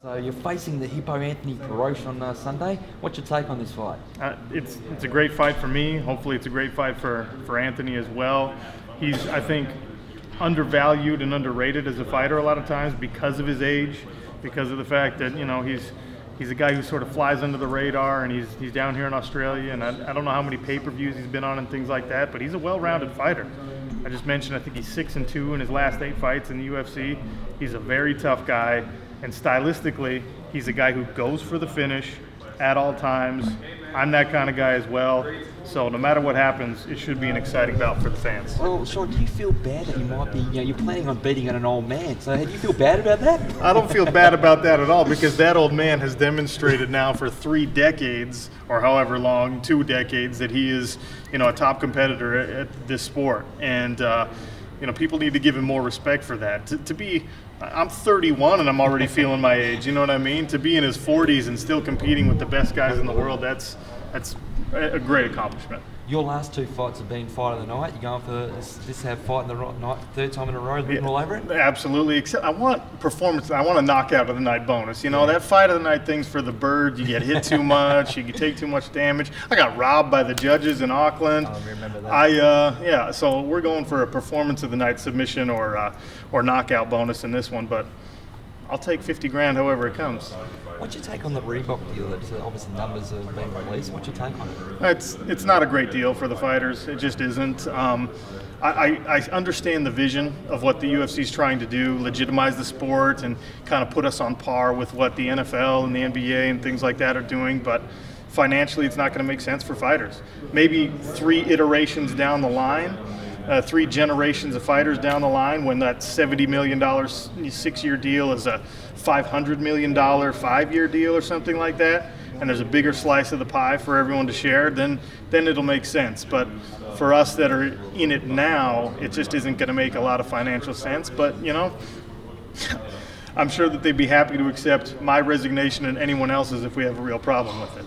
So you're facing the Hippo Anthony Perosh on Sunday. What's your take on this fight? It's a great fight for me. Hopefully it's a great fight for Anthony as well. He's, I think, undervalued and underrated as a fighter a lot of times because of his age, because of the fact that, you know, he's a guy who sort of flies under the radar, and he's down here in Australia, and I don't know how many pay-per-views he's been on and things like that, but he's a well-rounded fighter. I just mentioned, I think he's 6-2 in his last 8 fights in the UFC. He's a very tough guy. And stylistically, he's a guy who goes for the finish at all times. I'm that kind of guy as well. So no matter what happens, it should be an exciting bout for the fans. Well, Sean, do you feel bad that you might be, you're planning on beating an old man? So do you feel bad about that? I don't feel bad about that at all, because that old man has demonstrated now for 3 decades, or however long, 2 decades, that he is, a top competitor at this sport. And, people need to give him more respect for that. I'm 31 and I'm already feeling my age, you know what I mean? To be in his 40s and still competing with the best guys in the world, that's a great accomplishment. Your last 2 fights have been fight of the night. You're going for this have fight in the night, 3rd time in a row, written all over it? Absolutely. Except I want performance. I want a knockout of the night bonus. That fight of the night thing's for the bird. You get hit too much. You take too much damage. I got robbed by the judges in Auckland. I remember that. So we're going for a performance of the night submission or knockout bonus in this one, but I'll take 50 grand however it comes. What's your take on the Reebok deal? That obviously numbers have been released. What's your take on it? It's not a great deal for the fighters. It just isn't. I understand the vision of what the UFC is trying to do, legitimize the sport and kind of put us on par with what the NFL and the NBA and things like that are doing, but financially it's not going to make sense for fighters. Maybe 3 iterations down the line, 3 generations of fighters down the line, when that $70 million 6-year deal is a $500 million 5-year deal or something like that, and there's a bigger slice of the pie for everyone to share, then it'll make sense. But for us that are in it now, it just isn't going to make a lot of financial sense. But, I'm sure that they'd be happy to accept my resignation and anyone else's if we have a real problem with it.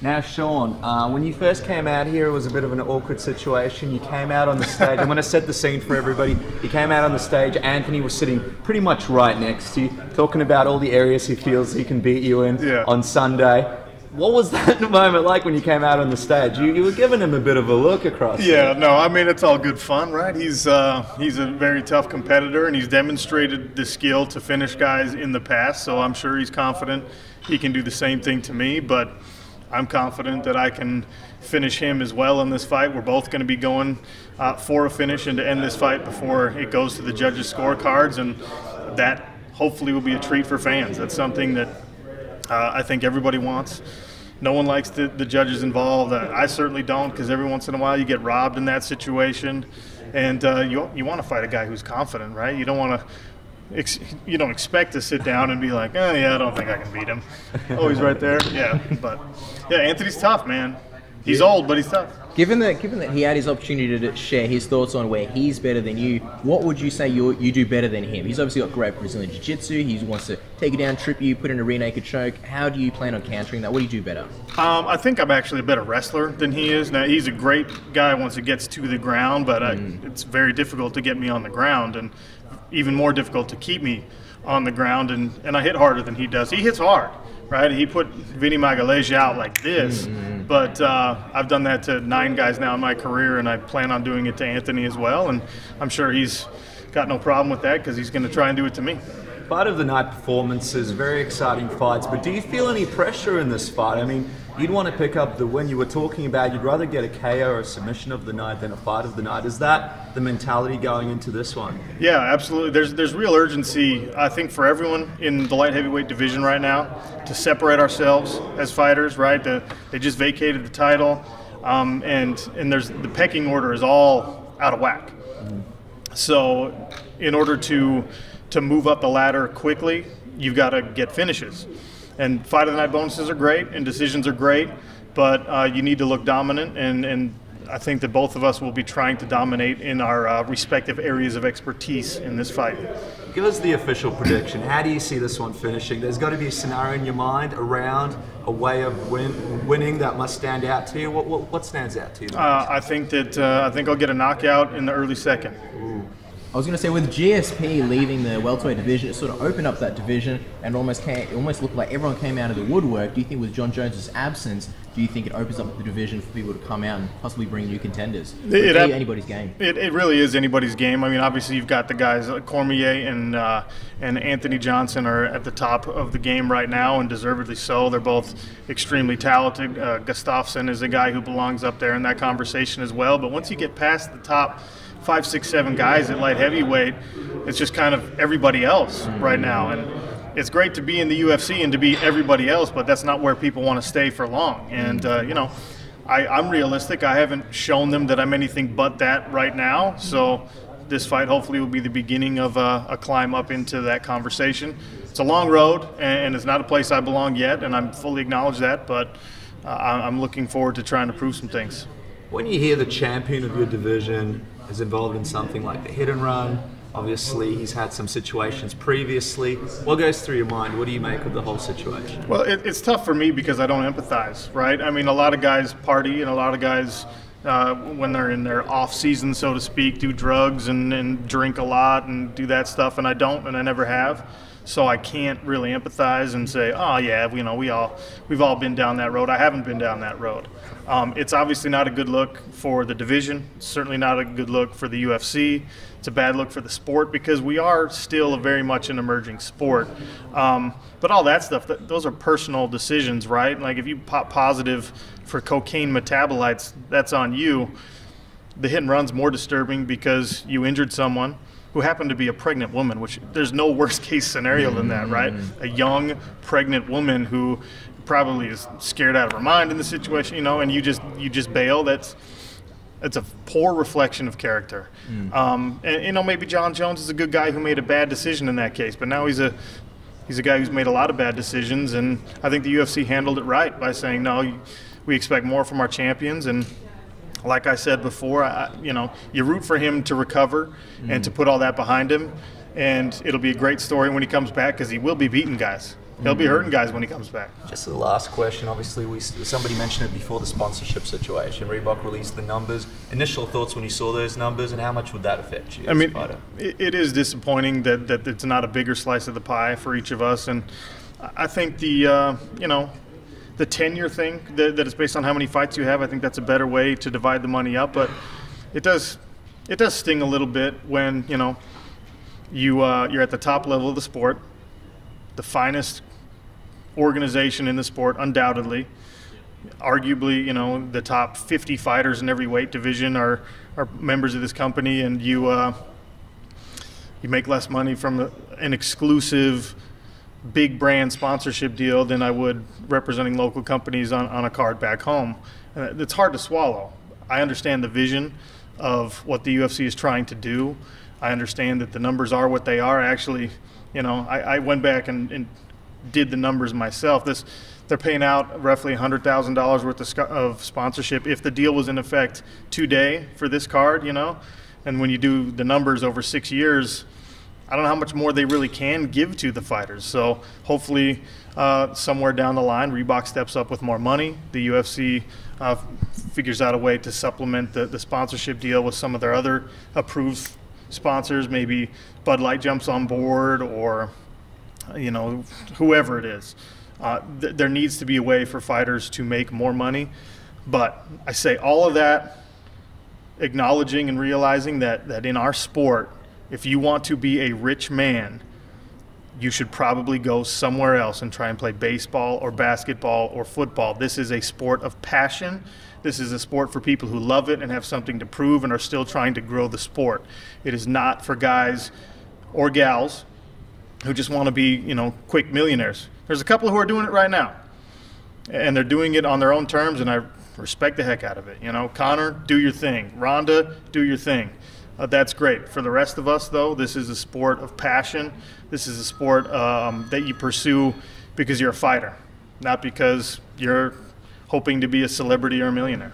Now, Sean, when you first came out here, it was a bit of an awkward situation. You came out on the stage. I'm going to set the scene for everybody. You came out on the stage. Anthony was sitting pretty much right next to you, talking about all the areas he feels he can beat you in on Sunday. What was that moment like when you came out on the stage? You were giving him a bit of a look across. Yeah, no, I mean, it's all good fun, right? He's a very tough competitor, and he's demonstrated the skill to finish guys in the past, so I'm sure he's confident he can do the same thing to me, but I'm confident that I can finish him as well in this fight. We're both going to be going for a finish and to end this fight before it goes to the judges' scorecards, and that hopefully will be a treat for fans. That's something that I think everybody wants. No one likes the judges involved. I certainly don't, because every once in a while you get robbed in that situation, and you want to fight a guy who's confident, right? You don't want to. You don't expect to sit down and be like, oh yeah, I don't think I can beat him. Oh, he's right there. Yeah, but yeah, Anthony's tough, man. He's old, but he's tough. Given that he had his opportunity to share his thoughts on where he's better than you, what would you say you do better than him? He's obviously got great Brazilian Jiu-Jitsu. He wants to take you down, trip you, put in a rear naked choke. How do you plan on countering that? What do you do better? I think I'm actually a better wrestler than he is. Now, he's a great guy once it gets to the ground, but it's very difficult to get me on the ground, and even more difficult to keep me on the ground, and I hit harder than he does. He hits hard, right? He put Vinny Magalhaes out like this, but I've done that to 9 guys now in my career, and I plan on doing it to Anthony as well, and I'm sure he's got no problem with that, because he's going to try and do it to me. Fight of the night performances, very exciting fights, but do you feel any pressure in this fight? I mean, you'd want to pick up the win. You were talking about you'd rather get a KO or a submission of the night than a fight of the night. Is that the mentality going into this one? Yeah, absolutely. There's real urgency, I think, for everyone in the light heavyweight division right now to separate ourselves as fighters, right? They just vacated the title, and there's the pecking order is all out of whack. So in order to move up the ladder quickly, you've got to get finishes. And fight of the night bonuses are great, and decisions are great, but you need to look dominant, and I think that both of us will be trying to dominate in our respective areas of expertise in this fight. Give us the official prediction. How do you see this one finishing? There's got to be a scenario in your mind around a way of winning that must stand out to you. What stands out to you? I think I'll get a knockout in the early second. Ooh. I was going to say, with GSP leaving the welterweight division, it sort of opened up that division and almost looked like everyone came out of the woodwork. Do you think with Jon Jones' absence, do you think it opens up the division for people to come out and possibly bring new contenders? It's anybody's game. It really is anybody's game. I mean, obviously you've got the guys like Cormier and Anthony Johnson are at the top of the game right now, and deservedly so. They're both extremely talented. Gustafsson is a guy who belongs up there in that conversation as well. But once you get past the top 5, 6, 7 guys at light heavyweight, it's just kind of everybody else right now. And it's great to be in the UFC and to be everybody else, but that's not where people want to stay for long. And, you know, I'm realistic. I haven't shown them that I'm anything but that right now. So this fight hopefully will be the beginning of a climb up into that conversation. It's a long road, and it's not a place I belong yet, and I'm fully acknowledge that, but I'm looking forward to trying to prove some things. When you hear the champion of your division is involved in something like the hit and run, obviously he's had some situations previously, what goes through your mind? What do you make of the whole situation? Well, it's tough for me because I don't empathize, right? I mean, a lot of guys party, and a lot of guys, when they're in their off season, so to speak, do drugs and drink a lot and do that stuff, and I don't, and I never have. So I can't really empathize and say, oh yeah, you know, we've all been down that road. I haven't been down that road. It's obviously not a good look for the division. It's certainly not a good look for the UFC. It's a bad look for the sport because we are still very much an emerging sport. But all that stuff, those are personal decisions, right? Like if you pop positive for cocaine metabolites, that's on you. The hit and run's more disturbing because you injured someone who happened to be a pregnant woman, which there's no worst case scenario than that, right? A young pregnant woman who probably is scared out of her mind in the situation, you know, and you just bail. It's a poor reflection of character. And you know, maybe Jon Jones is a good guy who made a bad decision in that case, but now he's a guy who's made a lot of bad decisions, and I think the UFC handled it right by saying, no, we expect more from our champions. And like I said before, you know, you root for him to recover and to put all that behind him, and it'll be a great story when he comes back because he will be beating guys. He'll be hurting guys when he comes back. Just the last question, obviously, somebody mentioned it before, the sponsorship situation. Reebok released the numbers. Initial thoughts when you saw those numbers, and how much would that affect you? I mean, it is disappointing that it's not a bigger slice of the pie for each of us, and I think the you know, the tenure thing that is based on how many fights you have, I think that's a better way to divide the money up. But it does sting a little bit when, you know, you're at the top level of the sport, the finest organization in the sport, undoubtedly. Arguably, you know, the top 50 fighters in every weight division are members of this company, and you make less money from an exclusive big brand sponsorship deal than I would representing local companies on a card back home. It's hard to swallow. I understand the vision of what the UFC is trying to do. I understand that the numbers are what they are. Actually, you know, I went back and did the numbers myself. They're paying out roughly $100,000 worth of sponsorship if the deal was in effect today for this card, you know. And when you do the numbers over 6 years, I don't know how much more they really can give to the fighters. So hopefully somewhere down the line, Reebok steps up with more money. The UFC figures out a way to supplement the sponsorship deal with some of their other approved sponsors. Maybe Bud Light jumps on board, or, you know, whoever it is. There needs to be a way for fighters to make more money. But I say all of that acknowledging and realizing that in our sport, if you want to be a rich man, you should probably go somewhere else and try and play baseball or basketball or football. This is a sport of passion. This is a sport for people who love it and have something to prove and are still trying to grow the sport. It is not for guys or gals who just want to be, you know, quick millionaires. There's a couple who are doing it right now, and they're doing it on their own terms, and I respect the heck out of it. You know, Conor, do your thing. Ronda, do your thing. That's great. For the rest of us, though, this is a sport of passion. This is a sport that you pursue because you're a fighter, not because you're hoping to be a celebrity or a millionaire.